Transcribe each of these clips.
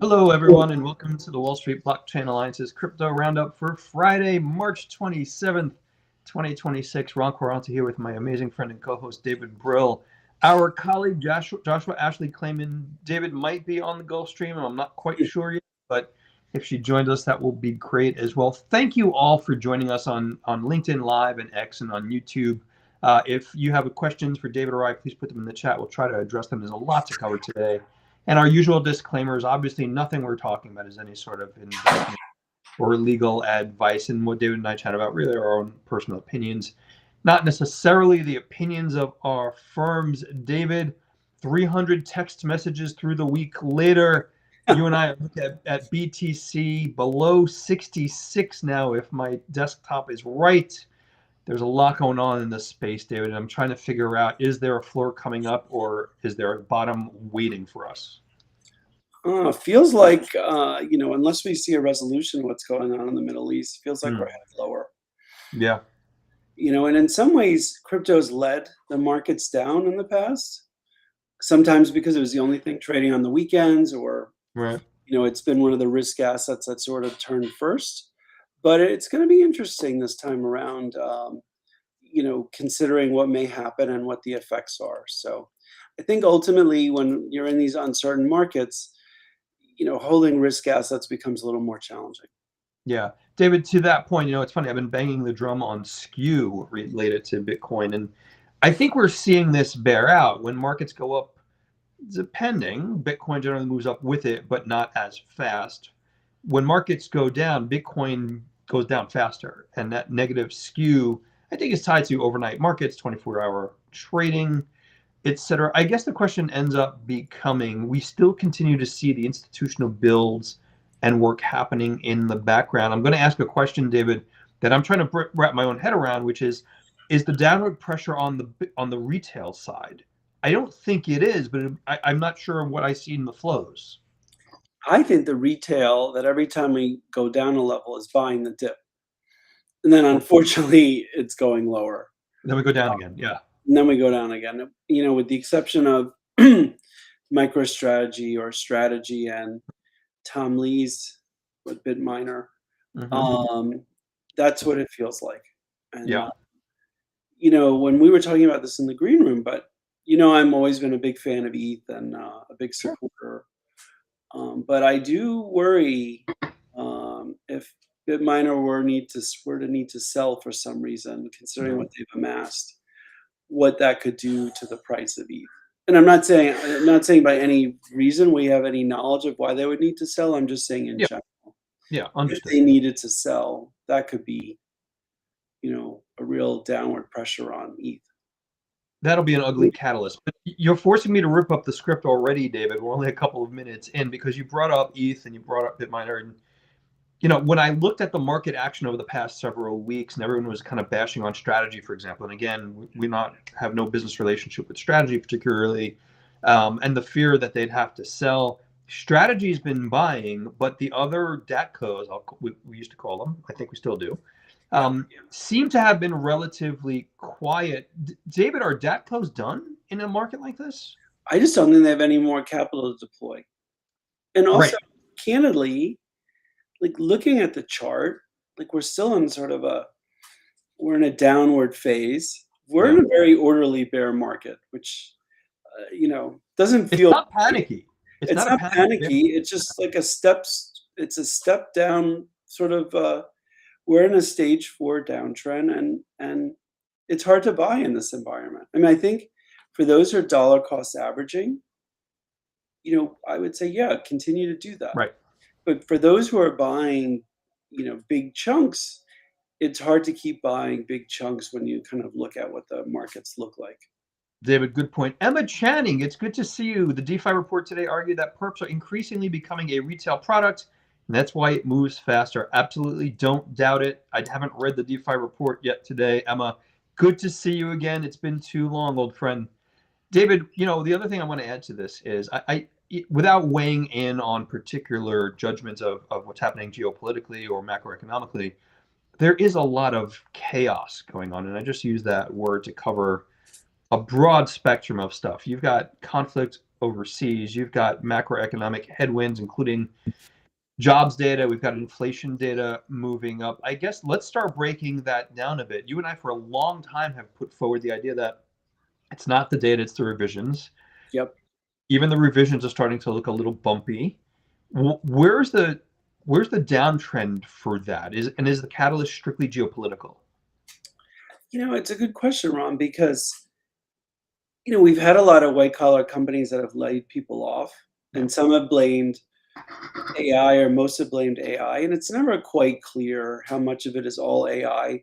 Hello, everyone, and welcome to the Wall Street Blockchain Alliance's Crypto Roundup for Friday, March 27th, 2026. Ron Quaranta here with my amazing friend and co-host David Brill. Our colleague Joshua Ashley claiming David might be on the Gulf Stream, and I'm not quite sure yet, but if she joins us, that will be great as well. Thank you all for joining us on LinkedIn Live and X and on YouTube. If you have questions for David or I, please put them in the chat. We'll try to address them. There's a lot to cover today. And our usual disclaimers, obviously nothing we're talking about is any sort of investment or legal advice. And what David and I chat about really are our own personal opinions, not necessarily the opinions of our firms. David, 300 text messages through the week later, you and I look at BTC below 66 now, if my desktop is right. There's a lot going on in this space, David, and I'm trying to figure out, is there a floor coming up or is there a bottom waiting for us? Feels like, unless we see a resolution of what's going on in the Middle East, feels like we're headed lower. Yeah. And in some ways, crypto's led the markets down in the past, sometimes because it was the only thing trading on the weekends or, Right. It's been one of the risk assets that sort of turned first. But it's going to be interesting this time around, considering what may happen and what the effects are. So I think ultimately when you're in these uncertain markets, holding risk assets becomes a little more challenging. Yeah. David, to that point, it's funny, I've been banging the drum on skew related to Bitcoin, and I think we're seeing this bear out. When markets go up, depending, Bitcoin generally moves up with it, but not as fast. When markets go down, Bitcoin goes down faster, and that negative skew, I think, is tied to overnight markets, 24-hour trading, etc. I guess the question ends up becoming, we still continue to see the institutional builds and work happening in the background. I'm going to ask a question, David, that I'm trying to wrap my own head around, which is the downward pressure on the retail side? I don't think it is, but I'm not sure what I see in the flows. I think the retail that every time we go down a level is buying the dip. And then unfortunately, it's going lower. Then we go down again. Yeah. And then we go down again. With the exception of MicroStrategy or Strategy and Tom Lee's with BitMiner, that's what it feels like. And, Yeah. when we were talking about this in the green room, but, I'm always been a big fan of ETH and a big supporter. But I do worry if BitMiner were to need to sell for some reason, considering what they've amassed, what that could do to the price of ETH. And I'm not saying by any reason we have any knowledge of why they would need to sell. I'm just saying in general. Yeah, understood. If they needed to sell, that could be, a real downward pressure on ETH. That'll be an ugly catalyst. But you're forcing me to rip up the script already, David. We're only a couple of minutes in because you brought up ETH and you brought up BitMiner. And, when I looked at the market action over the past several weeks and everyone was kind of bashing on Strategy, for example, and again, we have no business relationship with Strategy particularly, and the fear that they'd have to sell. Strategy's been buying, but the other DATCOs, we used to call them, I think we still do, seem to have been relatively quiet. David, are DATCOs done in a market like this? I just don't think they have any more capital to deploy. And also, candidly, like looking at the chart, like we're still in we're in a downward phase. We're in a very orderly bear market, which, doesn't feel. It's not panicky. It's not panicky. It's just like it's a step down sort of. We're in a stage 4 downtrend, and it's hard to buy in this environment. I mean, I think for those who are dollar cost averaging, I would say, yeah, continue to do that. Right. But for those who are buying, big chunks, it's hard to keep buying big chunks when you kind of look at what the markets look like. David, good point. Emma Channing, it's good to see you. The DeFi report today argued that perps are increasingly becoming a retail product, and that's why it moves faster. Absolutely, don't doubt it. I haven't read the DeFi report yet today. Emma, good to see you again. It's been too long, old friend. David, the other thing I want to add to this is I without weighing in on particular judgments of what's happening geopolitically or macroeconomically, there is a lot of chaos going on. And I just use that word to cover a broad spectrum of stuff. You've got conflict overseas. You've got macroeconomic headwinds, including jobs data. We've got inflation data moving up. I guess let's start breaking that down a bit. You and I, for a long time, have put forward the idea that it's not the data, it's the revisions. Yep. Even the revisions are starting to look a little bumpy. Where's the downtrend for that? Is the catalyst strictly geopolitical? It's a good question, Ron, because we've had a lot of white collar companies that have laid people off, Yeah. and some have blamed AI, or most have blamed AI, and it's never quite clear how much of it is all AI.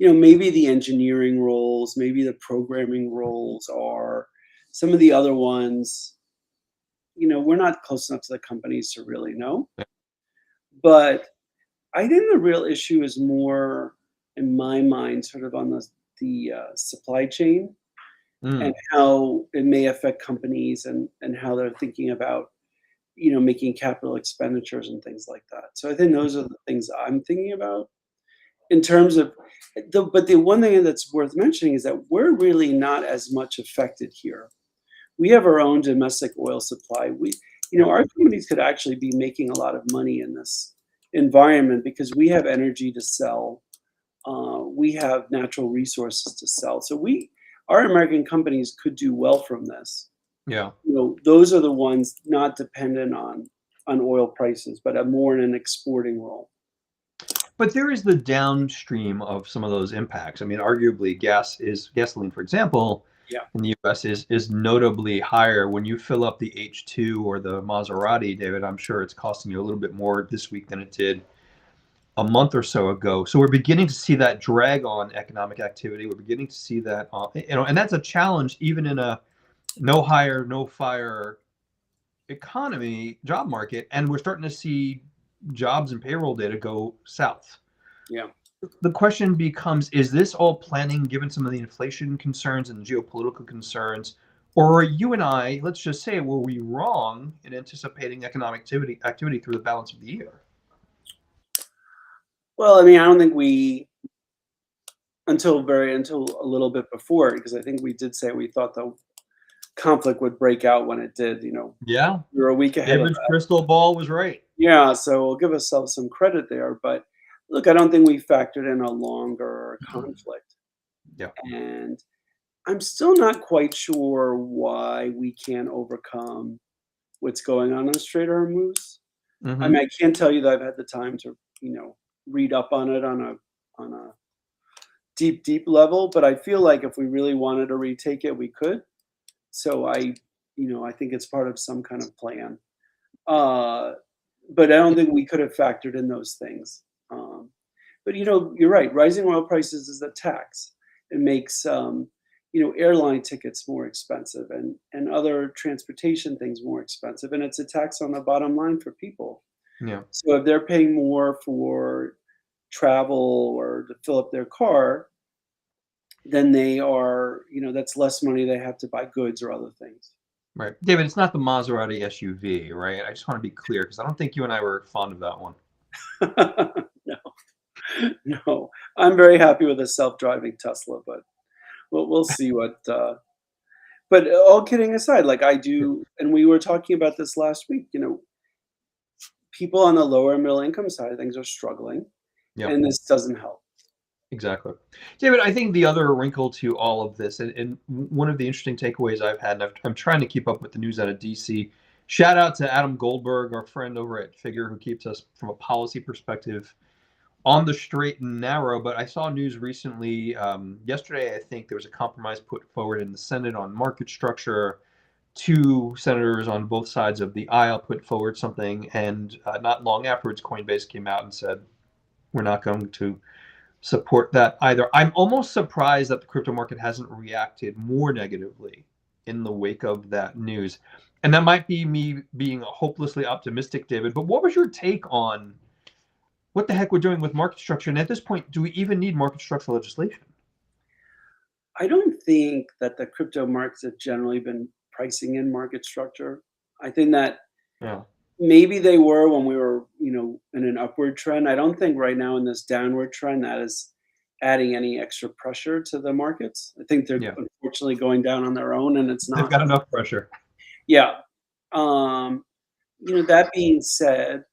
Maybe the engineering roles, maybe the programming roles are. Some of the other ones, we're not close enough to the companies to really know. Yeah. But I think the real issue is more, in my mind, sort of on the supply chain, and how it may affect companies, and how they're thinking about making capital expenditures and things like that. So I think those are the things I'm thinking about in terms of but the one thing that's worth mentioning is that we're really not as much affected here. We have our own domestic oil supply. Our companies could actually be making a lot of money in this environment because we have energy to sell. We have natural resources to sell. So our American companies could do well from this. Yeah. Those are the ones not dependent on oil prices, but are more in an exporting role. But there is the downstream of some of those impacts. I mean, arguably, gasoline, for example, Yeah. in the U.S. is notably higher. When you fill up the H2 or the Maserati, David, I'm sure it's costing you a little bit more this week than it did a month or so ago. So we're beginning to see that drag on economic activity. We're beginning to see that, and that's a challenge even in a no hire, no fire economy, job market, and we're starting to see jobs and payroll data go south. Yeah. The question becomes, is this all planning given some of the inflation concerns and geopolitical concerns, or are you and I, let's just say, were we wrong in anticipating economic activity through the balance of the year? Well, I mean, I don't think we until a little bit before, because I think we did say we thought the conflict would break out when it did. Yeah, We were a week ahead of David's that. crystal ball was right. Yeah, so we'll give ourselves some credit there. But look, I don't think we factored in a longer conflict. Yeah. And I'm still not quite sure why we can't overcome what's going on in Strait of Hormuz. I mean, I can't tell you that I've had the time to, read up on it on a deep, deep level, but I feel like if we really wanted to retake it, we could. So I think it's part of some kind of plan. But I don't think we could have factored in those things. But you're right. Rising oil prices is a tax. It makes airline tickets more expensive, and other transportation things more expensive, and it's a tax on the bottom line for people. Yeah. So if they're paying more for travel or to fill up their car, then they are, that's less money they have to buy goods or other things. Right. David, it's not the Maserati SUV, right? I just want to be clear because I don't think you and I were fond of that one. No. I'm very happy with a self-driving Tesla, but we'll see what. But all kidding aside, like I do, and we were talking about this last week. People on the lower middle income side of things are struggling, Yeah. and this doesn't help. Exactly. David, I think the other wrinkle to all of this, and one of the interesting takeaways I've had, and I'm trying to keep up with the news out of DC. Shout out to Adam Goldberg, our friend over at Figure, who keeps us from a policy perspective on the straight and narrow. But I saw news recently, yesterday, I think there was a compromise put forward in the Senate on market structure. Two senators on both sides of the aisle put forward something, and not long afterwards, Coinbase came out and said, we're not going to support that either. I'm almost surprised that the crypto market hasn't reacted more negatively in the wake of that news. And that might be me being hopelessly optimistic, David, but what was your take on what the heck we're doing with market structure? And at this point, do we even need market structure legislation? I don't think that the crypto markets have generally been pricing in market structure. I think that maybe they were when we were, in an upward trend. I don't think right now in this downward trend that is adding any extra pressure to the markets. I think they're unfortunately going down on their own, and it's not. They've got enough pressure. Yeah. Um, that being said,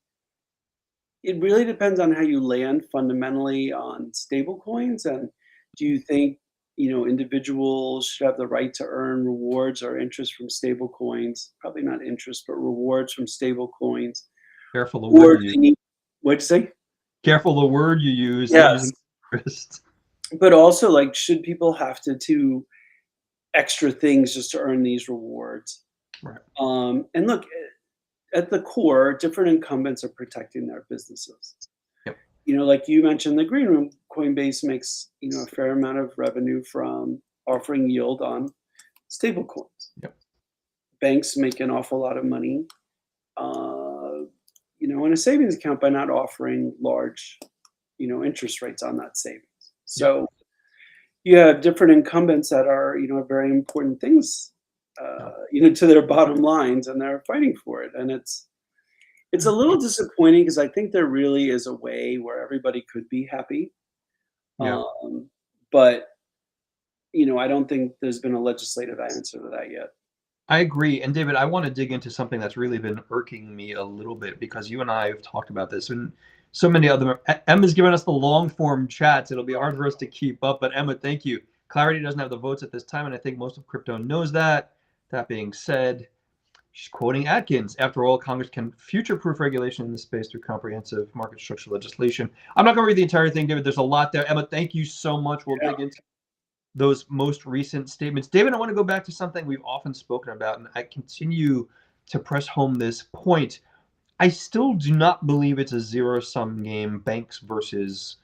it really depends on how you land fundamentally on stable coins. And do you think, individuals should have the right to earn rewards or interest from stable coins? Probably not interest, but rewards from stable coins. Careful the word Or you do use. they need, what'd you say? Careful the word you use. Yes. Using interest. But also, like, should people have to do extra things just to earn these rewards? Right. And look, at the core, different incumbents are protecting their businesses. Yep. Like you mentioned, the green room, Coinbase makes a fair amount of revenue from offering yield on stable coins. Yep. Banks make an awful lot of money, in a savings account by not offering large, interest rates on that savings. Yep. So you have different incumbents that are, very important things, Yep. to their bottom lines, and they're fighting for it. And it's a little disappointing because I think there really is a way where everybody could be happy. Yeah. But, I don't think there's been a legislative answer to that yet. I agree. And David, I want to dig into something that's really been irking me a little bit because you and I have talked about this and so many other. Emma's given us the long form chats. It'll be hard for us to keep up, but Emma, thank you. Clarity doesn't have the votes at this time, and I think most of crypto knows that. That being said, she's quoting Atkins. After all, Congress can future-proof regulation in this space through comprehensive market structure legislation. I'm not going to read the entire thing, David. There's a lot there. Emma, thank you so much. We'll dig into those most recent statements. David, I want to go back to something we've often spoken about, and I continue to press home this point. I still do not believe it's a zero-sum game, banks versus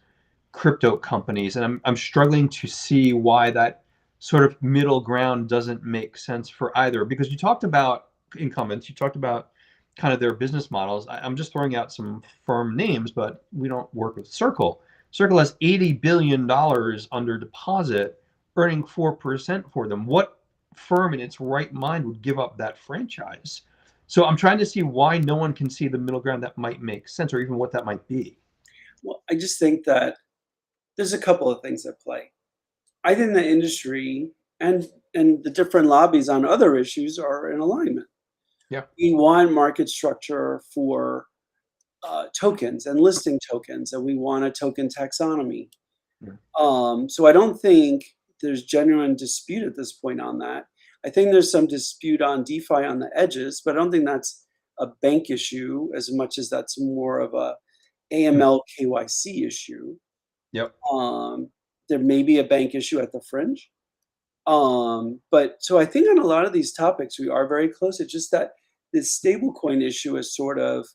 crypto companies, and I'm struggling to see why that sort of middle ground doesn't make sense for either. Because you talked about incumbents, you talked about kind of their business models. I'm just throwing out some firm names, but we don't work with Circle. Circle has $80 billion under deposit, earning 4% for them. What firm in its right mind would give up that franchise? So I'm trying to see why no one can see the middle ground that might make sense, or even what that might be. Well, I just think that there's a couple of things at play. I think the industry and the different lobbies on other issues are in alignment. Yeah. We want market structure for tokens and listing tokens, and we want a token taxonomy. So I don't think there's genuine dispute at this point on that. I think there's some dispute on DeFi on the edges, but I don't think that's a bank issue as much as that's more of a AML KYC issue. Yep. There may be a bank issue at the fringe. But so I think on a lot of these topics, we are very close. It's just that this stablecoin issue has sort of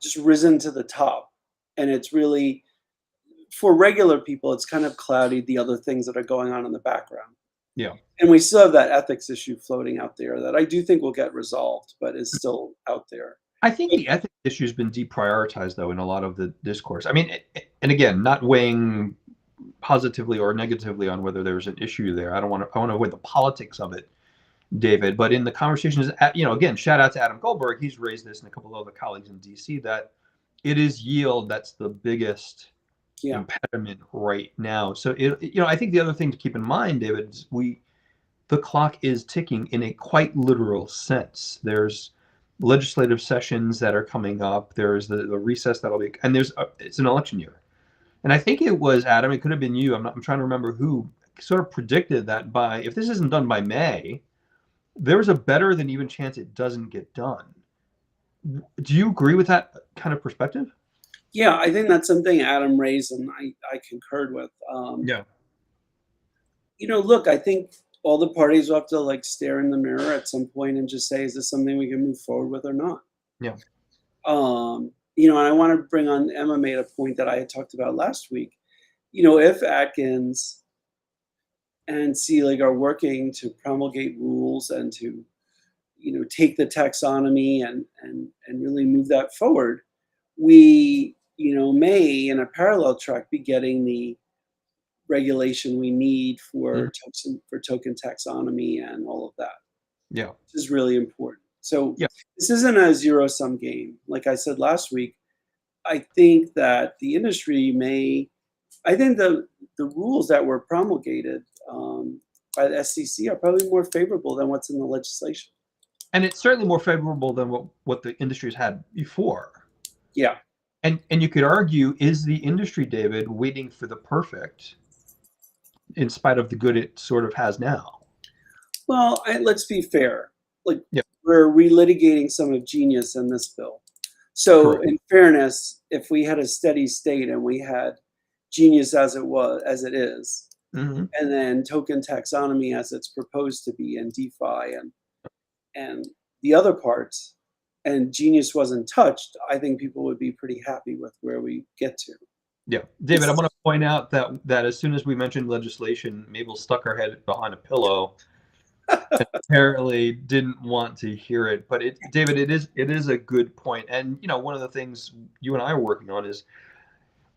just risen to the top. And it's really, for regular people, it's kind of clouded the other things that are going on in the background. Yeah. And we still have that ethics issue floating out there that I do think will get resolved, but is still out there. I think the ethics issue has been deprioritized, though, in a lot of the discourse. I mean, and again, not weighing positively or negatively on whether there's an issue there. I want to avoid the politics of it, David. But in the conversations, again, shout out to Adam Goldberg. He's raised this and a couple of other colleagues in DC that it is yield that's the biggest impediment right now. So I think the other thing to keep in mind, David, is the clock is ticking in a quite literal sense. There's legislative sessions that are coming up. There's the recess that'll be, and it's an election year. And I think it was Adam. It could have been you. I'm trying to remember who sort of predicted that if this isn't done by May, there's a better than even chance it doesn't get done. Do you agree with that kind of perspective? Yeah, I think that's something Adam raised, and I concurred with. Yeah. Look, I think all the parties will have to stare in the mirror at some point and just say, is this something we can move forward with or not? Yeah. And I want to bring on, Emma made a point that I had talked about last week. If Atkins and Selig are working to promulgate rules and to, take the taxonomy and really move that forward, we, may in a parallel track be getting the regulation we need for token taxonomy and all of that. Yeah. Which is really important. So this isn't a zero-sum game. Like I said last week, I think that the industry I think the rules that were promulgated by the SEC are probably more favorable than what's in the legislation. And it's certainly more favorable than what the industry's had before. Yeah. And you could argue, is the industry, David, waiting for the perfect in spite of the good it sort of has now? Well, let's be fair. Like, Yeah, we're relitigating some of genius in this bill. So, correct. in fairness, if we had a steady state and we had genius as it is, Hmm. and then token taxonomy as it's proposed to be, and DeFi and the other parts, and genius wasn't touched, I think people would be pretty happy with where we get to. Yeah, David, I It's want to point out that as soon as we mentioned legislation, Mabel stuck her head behind a pillow. Apparently, didn't want to hear it. But David, it is a good point. And one of the things you and I are working on is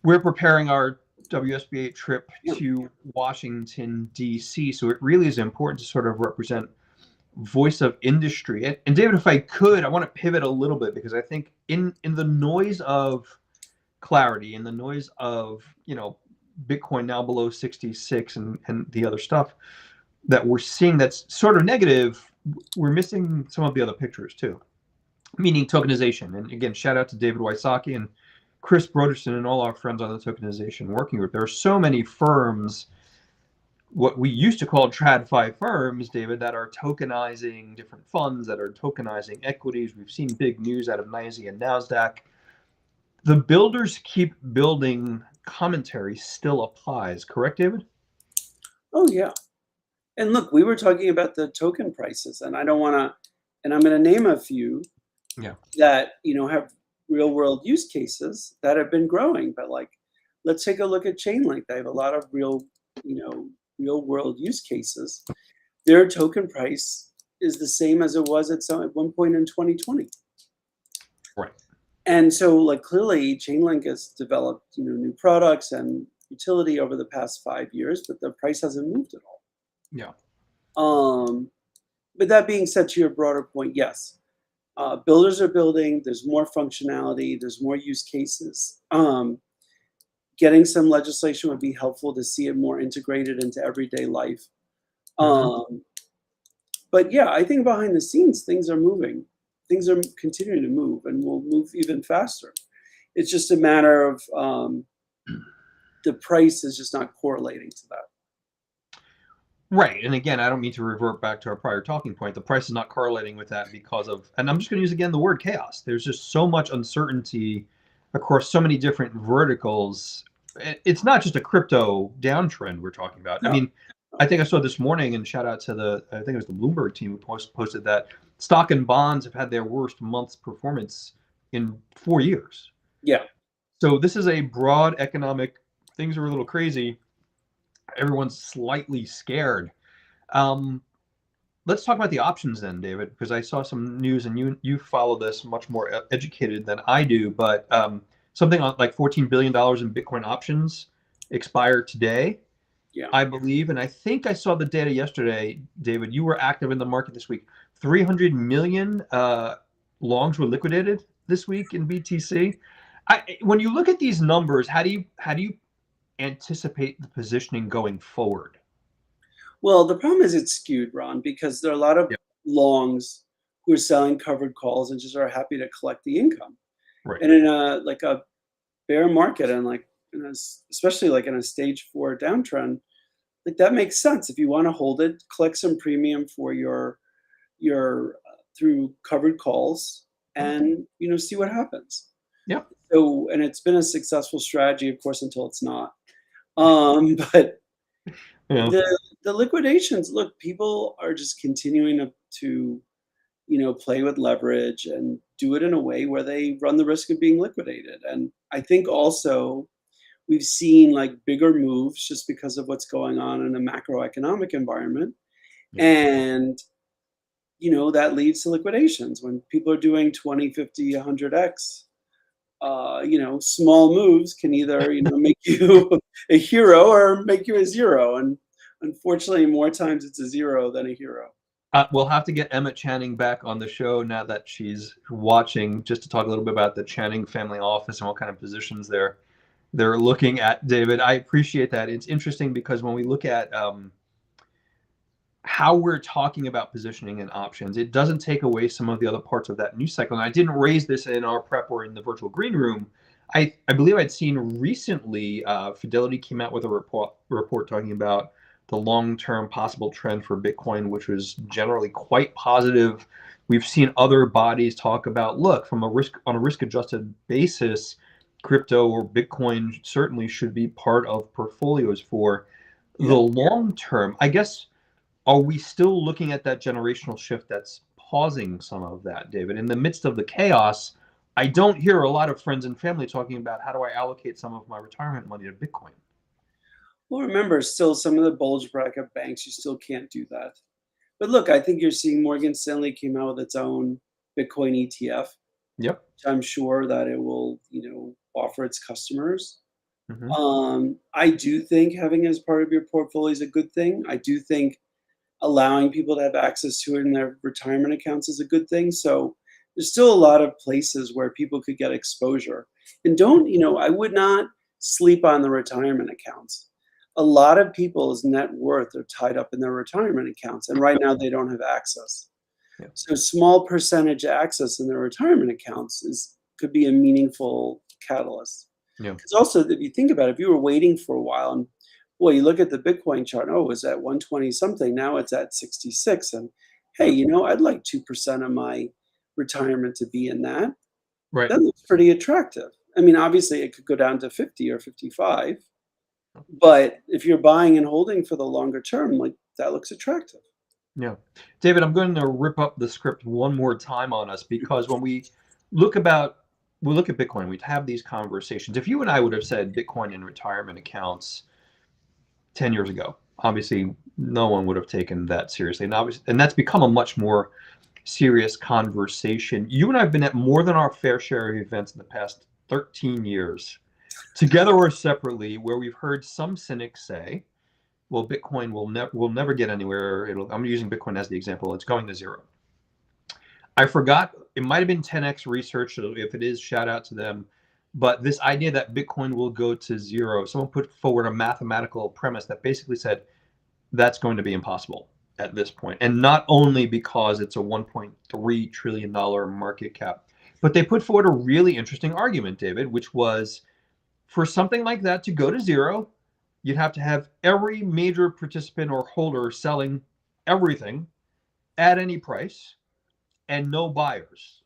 we're preparing our WSBA trip yeah, to Washington D.C. So it really is important to sort of represent voice of industry. And David, if I could, I want to pivot a little bit because I think in the noise of clarity, in the noise of Bitcoin now below 66 and the other stuff that we're seeing that's sort of negative, we're missing some of the other pictures too, meaning tokenization. And again, shout out to David Wysocki and Chris Broderson and all our friends on the tokenization working group. There are so many firms, what we used to call TradFi firms, David, that are tokenizing different funds, that are tokenizing equities. We've seen big news out of NYSE and NASDAQ. The builders keep building commentary still applies, correct, David? oh yeah. And look, we were talking about the token prices, and I don't want to, and I'm going to name a few Yeah. that have real world use cases that have been growing. But like, let's take a look at Chainlink. They have a lot of real world use cases. Their token price is the same as it was at one point in 2020. Right. And so, like, clearly, Chainlink has developed new products and utility over the past 5 years, but the price hasn't moved at all. Yeah. But that being said, to your broader point, yes, builders are building. There's more functionality. There's more use cases. Getting some legislation would be helpful to see it more integrated into everyday life. Mm-hmm. But yeah, I think behind the scenes, things are moving. Things are continuing to move, and will move even faster. It's just a matter of the price is just not correlating to that. Right. And again, I don't mean to revert back to our prior talking point. The price is not correlating with that because of, and I'm just going to use again the word chaos. There's just so much uncertainty across so many different verticals. It's not just a crypto downtrend we're talking about. No. I mean, I think I saw this morning, and shout out to I think it was the Bloomberg team who posted that stock and bonds have had their worst month's performance in 4 years. Yeah. So this is a broad economic, things are a little crazy. Everyone's slightly scared. Let's talk about the options then, David, because I saw some news, and you follow this much more educated than I do. But something like $14 billion in Bitcoin options expire today, Yeah. I believe. And I think I saw the data yesterday, David. You were active in the market this week. 300 million longs were liquidated this week in BTC. When you look at these numbers, how do you anticipate the positioning going forward? Well, the problem is it's skewed, Ron, because there are a lot of Yeah. longs who are selling covered calls and just are happy to collect the income. Right. And in a bear market, and especially like in a stage 4 downtrend, like that makes sense. If you want to hold it, collect some premium for your through covered calls, and see what happens. Yeah. So, and it's been a successful strategy, of course, until it's not. But Yeah. the liquidations, look, people are just continuing to play with leverage and do it in a way where they run the risk of being liquidated. And I think also we've seen like bigger moves just because of what's going on in the macroeconomic environment. Yeah. And that leads to liquidations when people are doing 20, 50, 100x. Small moves can either make you a hero or make you a zero, and unfortunately, more times it's a zero than a hero. We'll have to get Emma Channing back on the show now that she's watching, just to talk a little bit about the Channing family office and what kind of positions they're looking at. David, I appreciate that. It's interesting because when we look at how we're talking about positioning and options, it doesn't take away some of the other parts of that news cycle. And I didn't raise this in our prep or in the virtual green room. I believe I'd seen recently Fidelity came out with a report talking about the long-term possible trend for Bitcoin, which was generally quite positive. We've seen other bodies talk about, look, from a risk-adjusted basis, crypto or Bitcoin certainly should be part of portfolios for the Yeah. long term. I guess, are we still looking at that generational shift that's pausing some of that, David? In the midst of the chaos, I don't hear a lot of friends and family talking about how do I allocate some of my retirement money to Bitcoin. Well, remember, still some of the bulge bracket banks, you still can't do that. But look, I think you're seeing Morgan Stanley came out with its own Bitcoin ETF. Yep. I'm sure that it will, offer its customers. Hmm. I do think having it as part of your portfolio is a good thing. I do think allowing people to have access to it in their retirement accounts is a good thing. So there's still a lot of places where people could get exposure. And I would not sleep on the retirement accounts. A lot of people's net worth are tied up in their retirement accounts, and right now they don't have access. Yeah. So small percentage access in their retirement accounts could be a meaningful catalyst. Yeah. Because also, if you think about it, if you were waiting for a while, and boy, you look at the Bitcoin chart, oh, it was at 120 something, now it's at 66. And hey, I'd like 2% of my retirement to be in that. Right. That looks pretty attractive. I mean, obviously, it could go down to 50 or 55. But if you're buying and holding for the longer term, like that looks attractive. Yeah. David, I'm going to rip up the script one more time on us, because when look about we look at Bitcoin, we'd have these conversations. If you and I would have said Bitcoin in retirement accounts 10 years ago, obviously no one would have taken that seriously. And that's become a much more serious conversation. You and I have been at more than our fair share of events in the past 13 years, together or separately, where we've heard some cynics say, well, Bitcoin will never get anywhere. I'm using Bitcoin as the example. It's going to zero. I forgot, it might have been 10x research. So if it is, shout out to them. But this idea that Bitcoin will go to zero, someone put forward a mathematical premise that basically said that's going to be impossible at this point. And not only because it's a $1.3 trillion market cap, but they put forward a really interesting argument, David, which was, for something like that to go to zero, you'd have to have every major participant or holder selling everything at any price and no buyers.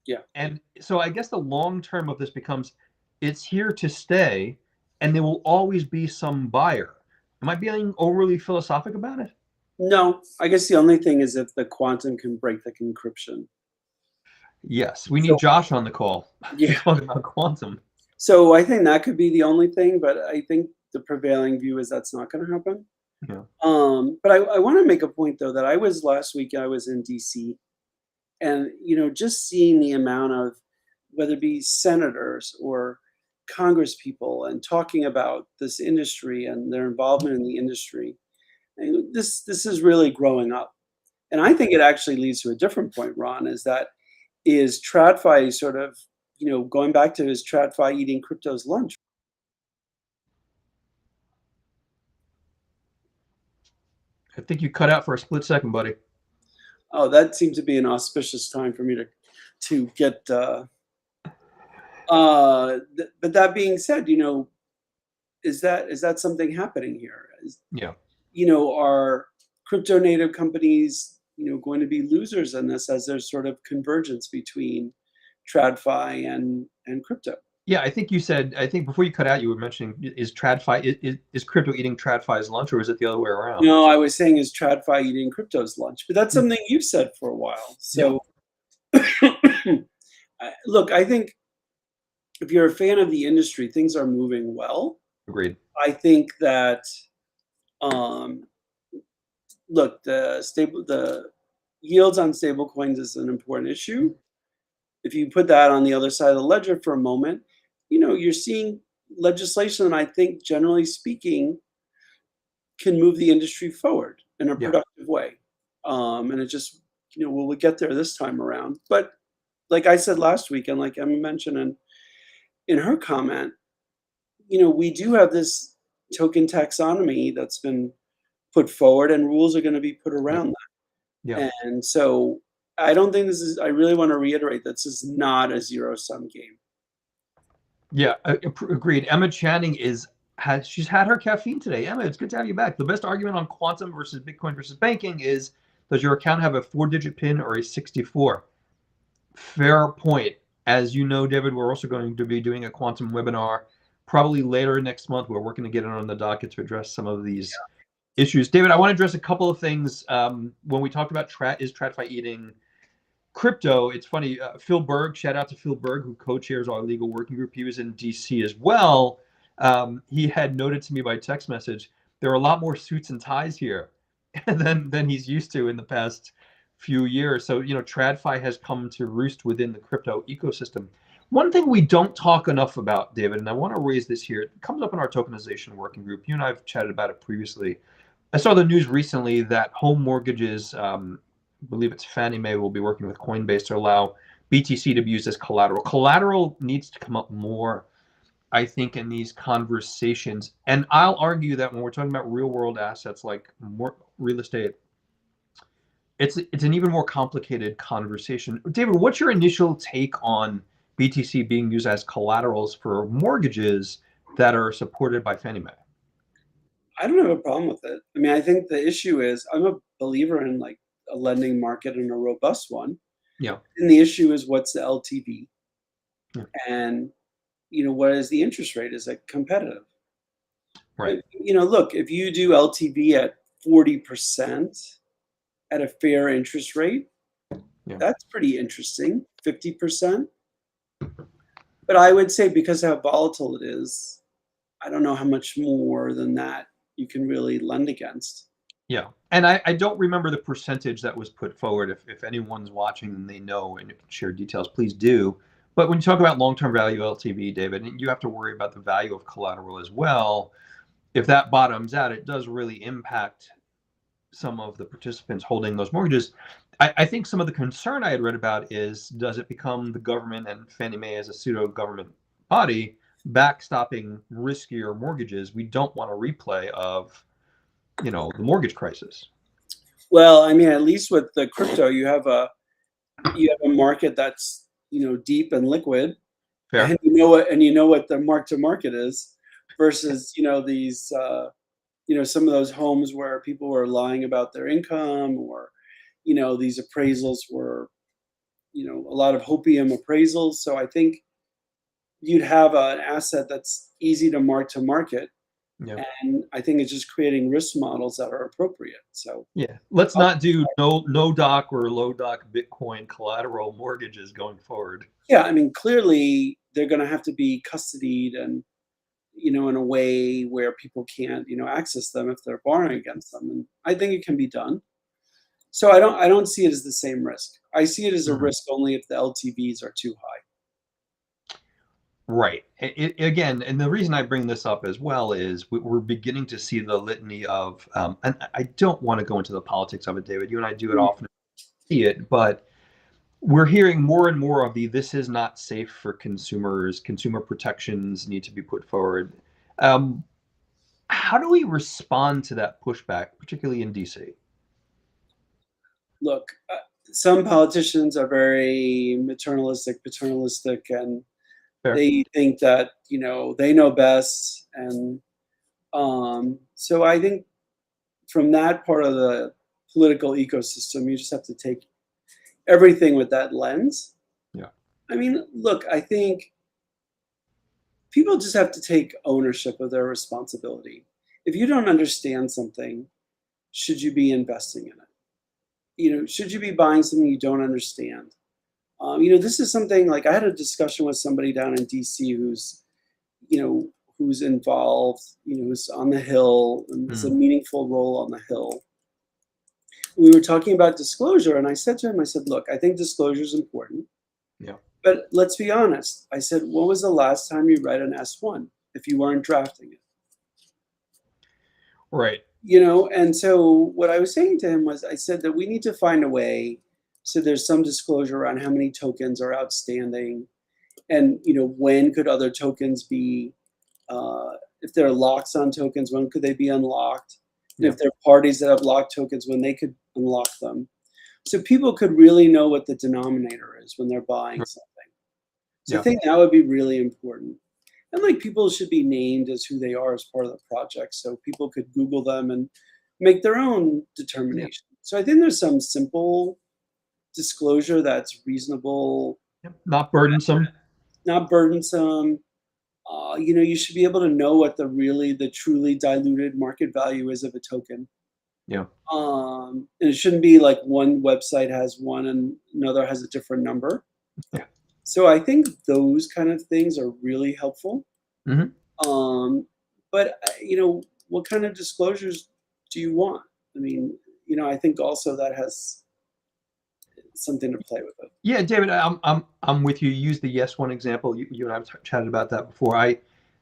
Yeah. And so I guess the long term of this becomes, it's here to stay and there will always be some buyer. Am I being overly philosophic about it? No, I guess the only thing is if the quantum can break the encryption. Yes, we need So Josh on the call to yeah. talk about quantum. So I think that could be the only thing, but I think the prevailing view is that's not going to happen. Yeah. But I want to make a point though that last week I was in DC, and just seeing the amount of, whether it be senators or Congress people, and talking about this industry and their involvement in the industry, and this is really growing up. And I think it actually leads to a different point, Ron, is TradFi sort of, going back to his TradFi eating crypto's lunch. I think you cut out for a split second, buddy. Oh, that seemed to be an auspicious time for me to get. But that being said, is that something happening here? Yeah. Are crypto native companies, going to be losers in this, as there's sort of convergence between TradFi and crypto? Yeah, I think before you cut out, you were mentioning, is TradFi, is crypto eating TradFi's lunch, or is it the other way around? No, I was saying is TradFi eating crypto's lunch, but that's something you've said for a while. So, look, I think if you're a fan of the industry, things are moving well. Agreed. I think that, look, the yields on stable coins is an important issue. If you put that on the other side of the ledger for a moment, you're seeing legislation that I think, generally speaking, can move the industry forward in a productive way. And it just, will we get there this time around? But like I said last week, and like Emma mentioned in her comment, we do have this token taxonomy that's been put forward, and rules are going to be put Yeah. around Yeah. that. And so I don't think this is. I really want to reiterate this is not a zero-sum game. Yeah, agreed. Emma Channing she's had her caffeine today. Emma, it's good to have you back. The best argument on quantum versus Bitcoin versus banking is, does your account have a 4-digit PIN or a 64? Fair point. As you know, David, we're also going to be doing a quantum webinar probably later next month. We're working to get it on the docket to address some of these issues. David, I want to address a couple of things. When we talked about is TradFi eating crypto, it's funny, Phil Berg, shout out to Phil Berg, who co-chairs our legal working group. He was in DC as well. He had noted to me by text message, there are a lot more suits and ties here than he's used to in the past few years. So, TradFi has come to roost within the crypto ecosystem. One thing we don't talk enough about, David, and I want to raise this here, it comes up in our tokenization working group. You and I have chatted about it previously. I saw the news recently that home mortgages, I believe it's Fannie Mae, will be working with Coinbase to allow BTC to be used as collateral. Collateral needs to come up more, I think, in these conversations. And I'll argue that when we're talking about real world assets like real estate, it's an even more complicated conversation. David, what's your initial take on BTC being used as collaterals for mortgages that are supported by Fannie Mae? I don't have a problem with it. I mean, I think the issue is I'm a believer in like a lending market and a robust one. Yeah. And the issue is what's the LTV? Yeah. And what is the interest rate? Is it competitive? Right. Look, if you do LTV at 40% at a fair interest rate, that's pretty interesting. 50%. But I would say because how volatile it is, I don't know how much more than that you can really lend against. Yeah. And I don't remember the percentage that was put forward. If anyone's watching and they know and can share details, please do. But when you talk about long-term value LTV, David, you have to worry about the value of collateral as well. If that bottoms out, it does really impact some of the participants holding those mortgages. I think some of the concern I had read about is, does it become the government and Fannie Mae as a pseudo-government body backstopping riskier mortgages? We don't want a replay of, the mortgage crisis. Well, I mean, at least with the crypto, you have a market that's deep and liquid. Fair. And you know what the mark to market is versus these some of those homes where people were lying about their income, or these appraisals were a lot of hopium appraisals. So I think you'd have an asset that's easy to mark to market. Yeah. And I think it's just creating risk models that are appropriate. So yeah, let's not do no doc or low doc Bitcoin collateral mortgages going forward. Yeah, I mean, clearly they're going to have to be custodied and in a way where people can't access them if they're borrowing against them. And I think it can be done. So I don't see it as the same risk. I see it as a risk only if the LTVs are too high. Right. Again, and the reason I bring this up as well is we're beginning to see the litany of, and I don't want to go into the politics of it, David. You and I do it often, see it, but we're hearing more and more of this is not safe for consumers. Consumer protections need to be put forward. How do we respond to that pushback, particularly in DC? Look, some politicians are very paternalistic, and Fair. they think that they know best. And so I think from that part of the political ecosystem, you just have to take everything with that lens. Yeah. I mean, look, I think people just have to take ownership of their responsibility. If you don't understand something, should you be investing in it? Should you be buying something you don't understand? This is something like I had a discussion with somebody down in DC who's involved, who's on the Hill and has a meaningful role on the Hill. We were talking about disclosure, and I said to him, look, I think disclosure is important. Yeah. But let's be honest. I said, when was the last time you read an S1 if you weren't drafting it? Right. And so what I was saying to him was, I said that we need to find a way so there's some disclosure around how many tokens are outstanding, and when could other tokens be, if there are locks on tokens, when could they be unlocked? Yeah. if there are parties that have locked tokens, when they could unlock them. So people could really know what the denominator is when they're buying Right. something. So I Yeah. think that would be really important. And like people should be named as who they are as part of the project, so people could Google them and make their own Yeah. determination. So I think there's some simple disclosure that's reasonable, Yeah. Not burdensome. not burdensome. You should be able to know what the truly diluted market value is of a token. Yeah. And it shouldn't be like one website has one and another has a different number. Yeah. So I think those kind of things are really helpful. Hmm. Um, but what kind of disclosures do you want? I mean, I think also that has something to play with it. Yeah, David, I'm with you. You used the Yes One example. You and I have chatted about that before. I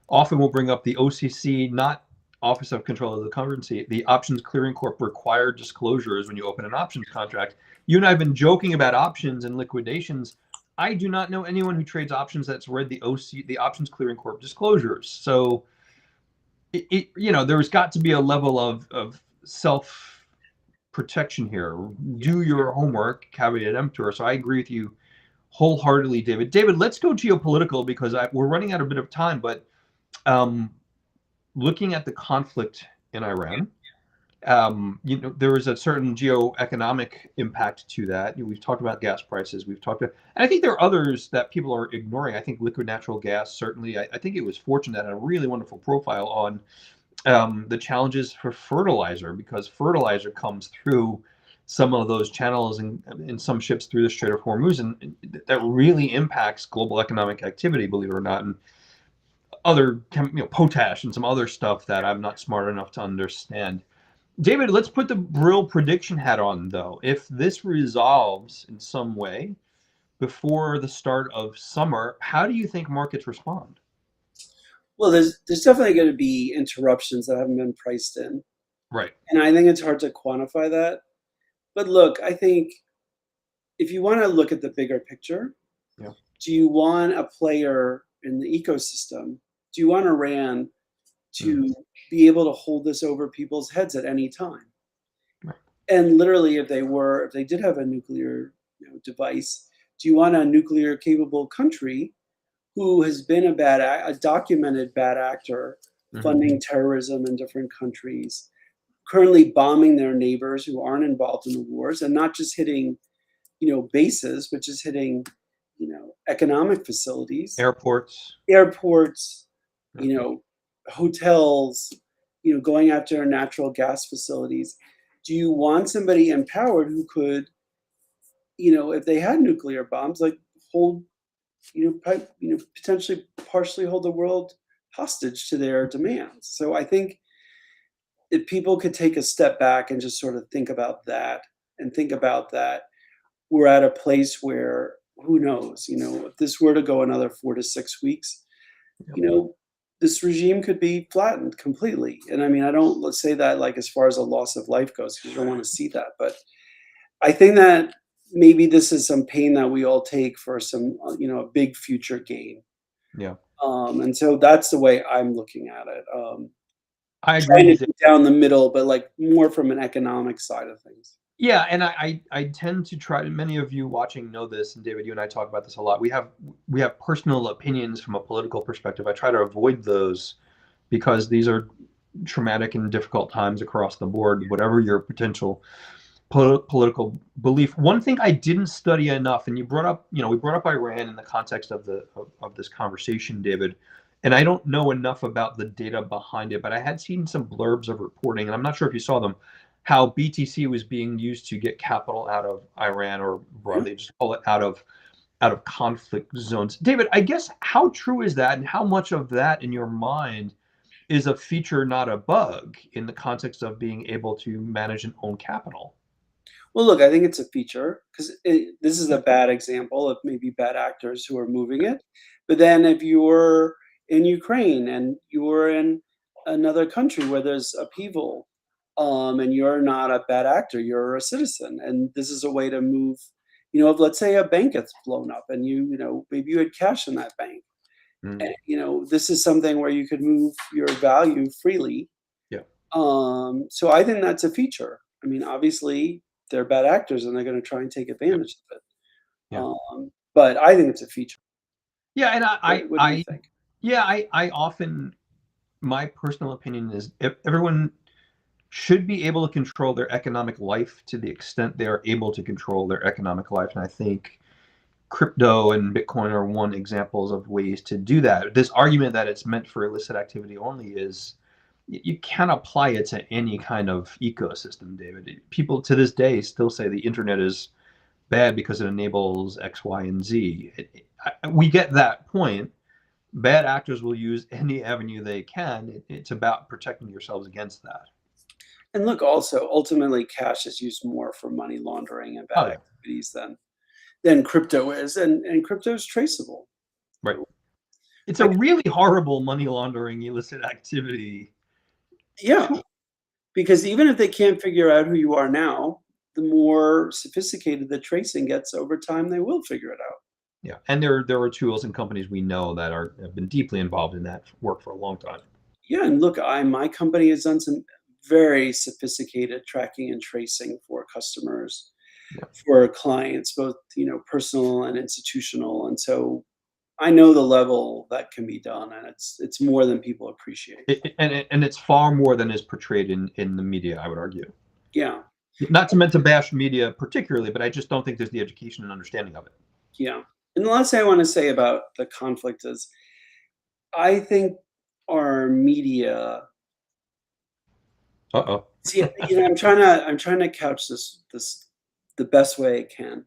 often will bring up the OCC, not Office of Control of the Currency, the Options Clearing Corp required disclosures when you open an options contract. You and I have been joking about options and liquidations. I do not know anyone who trades options that's read the Options Clearing Corp disclosures. So, there's got to be a level of self protection here. Yeah. Do your homework, caveat emptor. So I agree with you wholeheartedly, David. David, let's go geopolitical because we're running out a bit of time. But um, looking at the conflict in Iran, there is a certain geoeconomic impact to that. We've talked about gas prices. We've talked about, and I think there are others that people are ignoring. I think liquid natural gas, certainly. I think it was Fortune that had a really wonderful profile on the challenges for fertilizer, because fertilizer comes through some of those channels and in some ships through the Strait of Hormuz, and that really impacts global economic activity, believe it or not, and other potash and some other stuff that I'm not smart enough to understand. David, let's put the Brill prediction hat on, though. If this resolves in some way before the start of summer, how do you think markets respond? Well, there's definitely going to be interruptions that haven't been priced in, Right. and I think it's hard to quantify that. But look, I think if you want to look at the bigger picture, Yeah. do you want a player in the ecosystem? Do you want Iran to be able to hold this over people's heads at any time? Right. And literally, if they did have a nuclear device, do you want a nuclear capable country who has been a documented bad actor, funding terrorism in different countries, currently bombing their neighbors who aren't involved in the wars, and not just hitting, bases, but just hitting, economic facilities, Airports. airports, Yeah. hotels, going after natural gas facilities. Do you want somebody empowered who could, if they had nuclear bombs, like hold, potentially partially hold the world hostage to their demands? So I think if people could take a step back and just sort of think about that, and think about that, we're at a place where who knows, if this were to go another 4 to 6 weeks, Yep. this regime could be flattened completely. And I mean, I don't, let's say that like as far as a loss of life goes, because you don't want to see that. But I think that maybe this is some pain that we all take for some, a big future gain. Yeah. And so that's the way I'm looking at it. I Trying agree. to get down the middle, but like more from an economic side of things. Yeah, and I tend to try. Many of you watching know this, and David, you and I talk about this a lot. We have personal opinions from a political perspective. I try to avoid those because these are traumatic and difficult times across the board, whatever your potential political belief. One thing I didn't study enough, and we brought up Iran in the context of this conversation, David, and I don't know enough about the data behind it, but I had seen some blurbs of reporting, and I'm not sure if you saw them, how BTC was being used to get capital out of Iran, or Yeah. broadly just call it out of conflict zones. David, I guess how true is that, and how much of that in your mind is a feature, not a bug, in the context of being able to manage and own capital? Well, look, I think it's a feature because this is a bad example of maybe bad actors who are moving it. But then if you're in Ukraine and you're in another country where there's upheaval, and you're not a bad actor, you're a citizen, and this is a way to move. If let's say a bank gets blown up and maybe you had cash in that bank, Mm. this is something where you could move your value freely. Yeah. So I think that's a feature. I mean, obviously, they're bad actors, and they're gonna try and take Yeah. advantage of it. Yeah. But I think it's a feature. Yeah. And What do you think? yeah, I often, my personal opinion is everyone should be able to control their economic life to the extent they are able to control their economic life. And I think crypto and Bitcoin are one examples of ways to do that. This argument that it's meant for illicit activity only is, you can't apply it to any kind of ecosystem, David. People to this day still say the internet is bad because it enables X, Y, and Z. We get that point. Bad actors will use any avenue they can. It's about protecting yourselves against that. And look, also, ultimately, cash is used more for money laundering and Oh bad yeah, activities than crypto is, and crypto is traceable. right. So, It's a I really horrible money laundering illicit activity. yeah, because even if they can't figure out who you are now, the more sophisticated the tracing gets over time, they will figure it out. Yeah, and there are tools and companies we know that have been deeply involved in that work for a long time. Yeah, and look, my company has done some very sophisticated tracking and tracing for customers, Yeah. for clients, both, personal and institutional, and so I know the level that can be done, and it's more than people appreciate. And it's far more than is portrayed in the media, I would argue. Yeah, Not to meant to bash media particularly, but I just don't think there's the education and understanding of it. yeah. And the last thing I wanna say about the conflict is, I think our media Uh-oh. see, I'm trying to couch this the best way I can.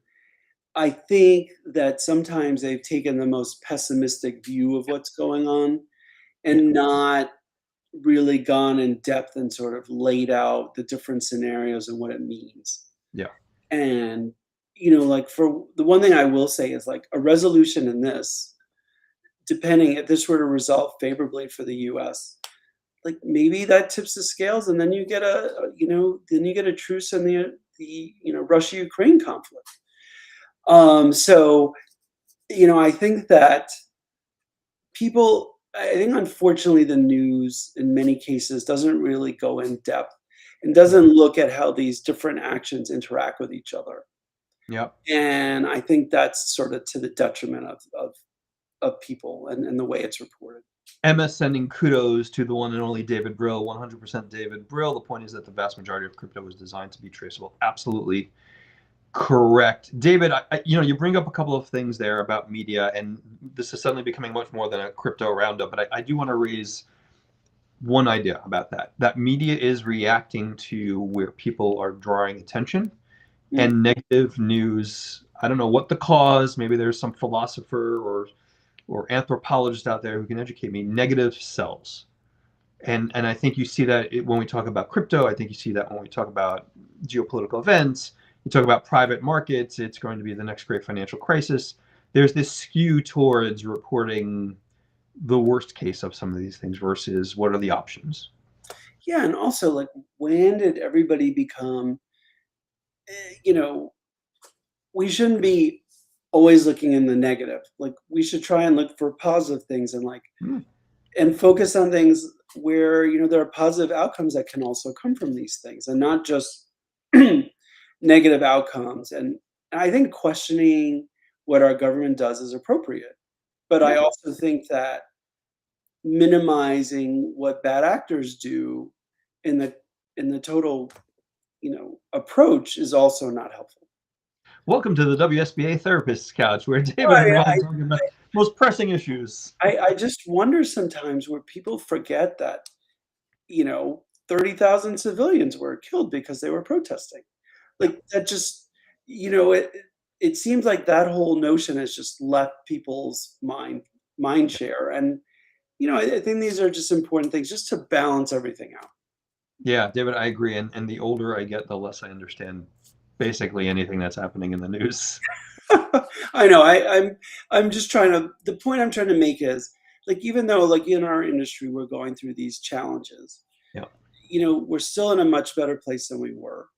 I think that sometimes they've taken the most pessimistic view of what's going on Yeah. and not really gone in depth and sort of laid out the different scenarios and what it means. Yeah. And, like, for the one thing I will say is, like, a resolution in this, depending if this were to resolve favorably for the US, like, maybe that tips the scales, and then you get then you get a truce in the Russia-Ukraine conflict. So, I think that I think unfortunately the news in many cases doesn't really go in depth and doesn't look at how these different actions interact with each other. Yeah. And I think that's sort of to the detriment of people and the way it's reported. Emma sending kudos to the one and only David Brill, 100% David Brill. The point is that the vast majority of crypto was designed to be traceable. Absolutely correct. David, you bring up a couple of things there about media, and this is suddenly becoming much more than a crypto roundup, but I do want to raise one idea about that. That media is reacting to where people are drawing attention, Mm. and negative news, I don't know what the cause, maybe there's some philosopher or anthropologist out there who can educate me, negative sells. And I think you see that when we talk about crypto. I think you see that when we talk about geopolitical events. You talk about private markets. It's going to be the next great financial crisis. There's this skew towards reporting the worst case of some of these things versus what are the options. Yeah, and also, like, when did everybody become, eh, you know, we shouldn't be always looking in the negative. Like, we should try and look for positive things Hmm. and focus on things where, there are positive outcomes that can also come from these things and not just negative outcomes. And I think questioning what our government does is appropriate. But I Yeah. also think that minimizing what bad actors do in the total, approach is also not helpful. Welcome to the WSBA Therapist's Couch, where David and Right. Ron talk about most pressing issues. I just wonder sometimes where people forget that, 30,000 civilians were killed because they were protesting. Yeah. Like, that just, it seems like that whole notion has just left people's mind share. And, I think these are just important things just to balance everything out. Yeah, David, I agree. And the older I get, the less I understand basically anything that's happening in the news. I know. I'm just trying to. The point I'm trying to make is, like, even though, like, in our industry we're going through these challenges, Yeah, we're still in a much better place than we were.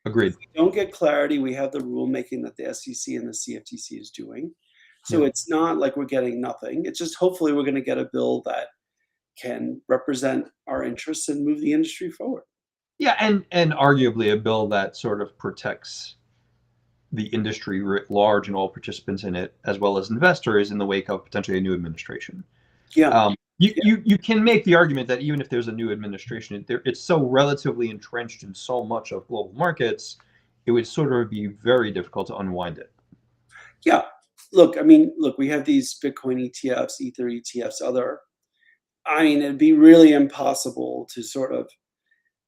If agreed. we don't get clarity, we have the rulemaking that the SEC and the CFTC is doing. So Yeah, it's not like we're getting nothing. It's just hopefully we're going to get a bill that can represent our interests and move the industry forward. Yeah, and arguably a bill that sort of protects the industry writ large and all participants in it, as well as investors in the wake of potentially a new administration. Yeah. You can make the argument that even if there's a new administration, it's so relatively entrenched in so much of global markets, it would sort of be very difficult to unwind it. Yeah. Look, I mean, look, we have these Bitcoin ETFs, Ether ETFs, it'd be really impossible to sort of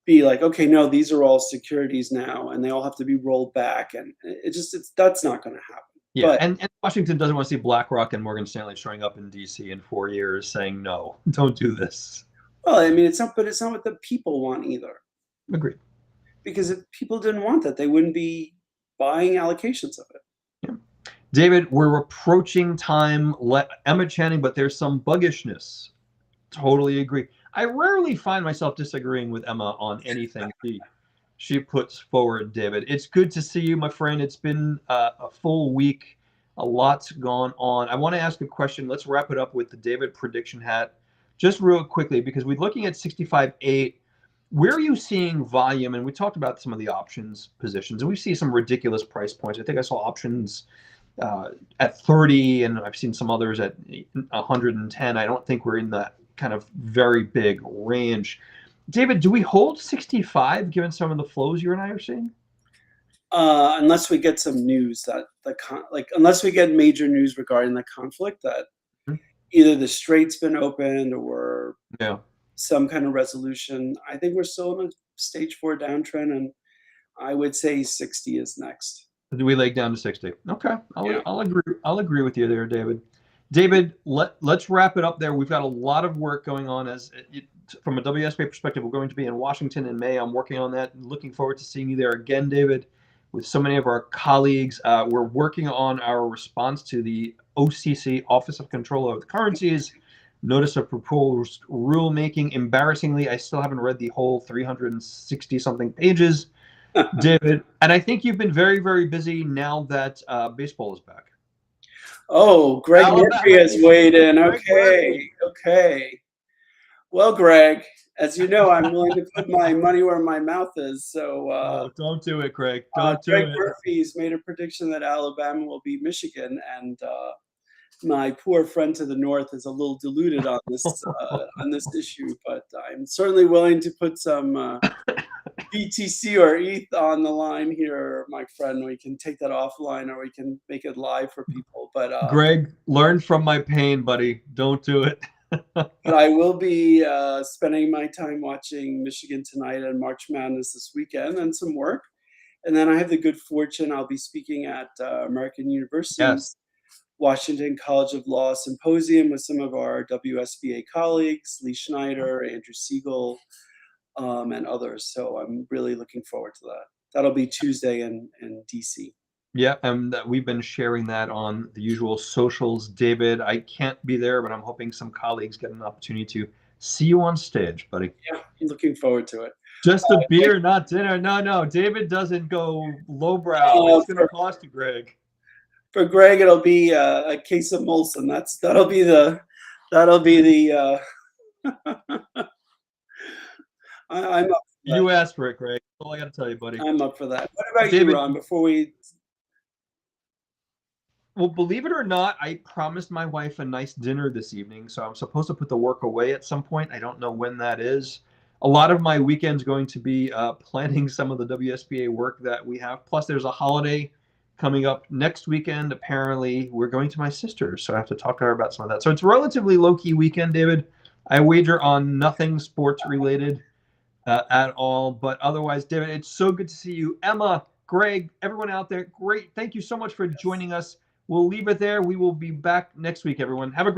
be like, okay, no, these are all securities now, and they all have to be rolled back, and that's not going to happen. Yeah, But and Washington doesn't want to see BlackRock and Morgan Stanley showing up in DC in 4 years saying, no, don't do this. well, I mean, it's not what the people want either. Agreed. Because if people didn't want that, they wouldn't be buying allocations of it. Yeah. David, we're approaching time. Let Emma Channing, but there's some buggishness. Totally agree. I rarely find myself disagreeing with Emma on anything she puts forward, David. It's good to see you, my friend. It's been a full week. A lot's gone on. I want to ask a question. Let's wrap it up with the David prediction hat. Just real quickly, because we're looking at 65.8. Where are you seeing volume? And we talked about some of the options positions, and we see some ridiculous price points. I think I saw options at 30, and I've seen some others at 110. I don't think we're in that kind of very big range. David, do we hold 65 given some of the flows you and I are seeing? Unless we get some news unless we get major news regarding the conflict that either the strait's been opened or some kind of resolution, I think we're still in a stage 4 downtrend, and I would say 60 is next. Do we leg down to 60? Okay, I'll agree with you there, David. David, let's wrap it up there. We've got a lot of work going on. From a WSBA perspective, we're going to be in Washington in May. I'm working on that. Looking forward to seeing you there again, David, with so many of our colleagues. We're working on our response to the OCC, Office of Control of the Currencies, notice of proposed rulemaking. Embarrassingly, I still haven't read the whole 360-something pages, David. And I think you've been very, very busy now that baseball is back. Oh, Greg Murphy has weighed in. Okay. Well, Greg, as you know, I'm willing to put my money where my mouth is. So don't do it, Greg. Don't do Greg it. Murphy's made a prediction that Alabama will beat Michigan, and my poor friend to the north is a little deluded on this issue. But I'm certainly willing to put some BTC or ETH on the line here, my friend. We can take that offline, or we can make it live for people. But Greg, learn from my pain, buddy. Don't do it. But I will be spending my time watching Michigan tonight and March Madness this weekend, and some work. And then I have the good fortune, I'll be speaking at American University's Washington College of Law Symposium with some of our WSBA colleagues, Lee Schneider, Andrew Siegel, and others. So I'm really looking forward to that. That'll be Tuesday in DC. Yeah, and we've been sharing that on the usual socials. David, I can't be there, but I'm hoping some colleagues get an opportunity to see you on stage, buddy. Yeah, I'm looking forward to it. Just a beer, not dinner. No, David doesn't go lowbrow. It's going to cost you, Greg. For Greg, it'll be a case of Molson. That'll be the. I'm up. You asked for it, Greg. That's all I got to tell you, buddy. I'm up for that. What about David, you, Ron? Before we. Well, believe it or not, I promised my wife a nice dinner this evening, so I'm supposed to put the work away at some point. I don't know when that is. A lot of my weekend's going to be planning some of the WSBA work that we have. Plus, there's a holiday coming up next weekend. Apparently, we're going to my sister's, so I have to talk to her about some of that. So it's a relatively low-key weekend, David. I wager on nothing sports-related at all. But otherwise, David, it's so good to see you. Emma, Greg, everyone out there, great. Thank you so much for joining us. We'll leave it there. We will be back next week, everyone. Have a great